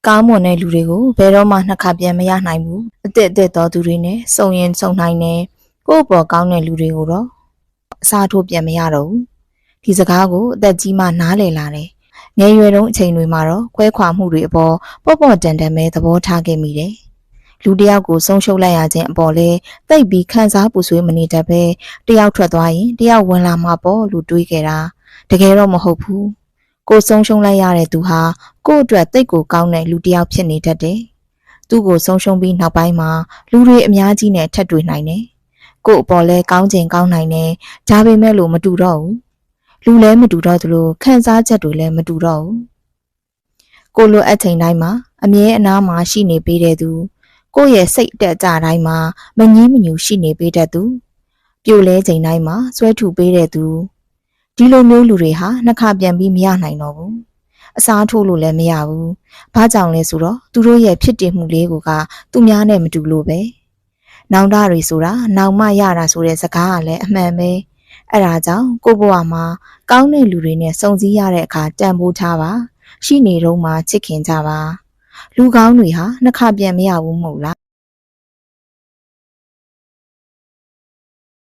ကောင်းမွန်တဲ့လူတွေကိုဘယ်တော့မှနှစ်ခါပြန်မရနိုင်ဘူးအသက်အသက်တော်သူတွေနဲ့စုံရင်စုံနိုင်တယ်ကိုယ့်ဘော်ကောင်းတဲ့လူတွေကိုတော့အစားထိုးပြန်မရတော့ဘူးဒီစကားကိုအသက်ကြီးမှနားလည်လာတယ်ငယ်ရွယ်တုန်းအချိန်တွေမှာတော့ခွဲခွာမှုတွေအပေါ်ပေါ့ပေါ့တန်တန်ပဲသဘောထားခဲ့မိတယ်လူတယောက်ကိုဆုံးရှုံးလိုက်ရခြင်းအပေါ်လဲတိတ်ပြီးခံစားပူဆွေးမနေတတ်ပဲတယောက်ထွက်သွားရင်တယောက်ဝင်လာမှာပေါ့လို့တွေးခဲ့တာတကယ်တော့မဟုတ်ဘူးကိုဆုံးရှုံးလိုက်ရတဲ့သူဟာကို့အတွက်တိတ်ကိုကောင်းတဲ့လူတစ်ယောက်ဖြစ်နေတတ်တယ်။သူ့ကိုဆုံးရှုံးပြီးနောက်ပိုင်းမှာလူတွေအများကြီးနဲ့ထပ်တွေ့နိုင်တယ်။ကို့အပေါ်လဲကောင်းချင်ကောင်းနိုင်တယ်။ဒါပေမဲ့လို့မတူတော့ဘူး။လူလည်းမတူတော့သလိုခံစားချက်တွေလည်းမတူတော့ဘူး။ကိုလိုအပ်ချိန်တိုင်းမှာအမြဲအနားမှာရှိနေပေးတဲ့သူကိုယ့်ရဲ့စိတ်တက်ကြတိုင်းမှာမငြင်းမညူရှိနေပေးတတ်သူပြိုလဲချိန်တိုင်းမှာဆွဲထုပေးတဲ့သူဒီလိုမျိုးလူတွေဟာနှစ်ခါပြန်ပြီးမရနိုင်တော့ဘူးအစားထိုးလို့လည်းမရဘူးဘာကြောင့်လဲဆိုတော့သူတို့ရဲ့ဖြစ်တည်မှုလေးကသူများနဲ့မတူလို့ပဲနောင်တတွေဆိုတာနောင်မရတာဆိုတဲ့စကားကလည်းအမှန်ပဲအဲ့ဒါကြောင့်ကိုဘဝမှာကောင်းတဲ့လူတွေနဲ့စုံစည်းရတဲ့အခါတန်ဖိုးထားပါရှိနေတော့မှချစ်ခင်ကြပါလူကောင်းတွေဟာနှစ်ခါပြန်မရဘူးမဟုတ်လား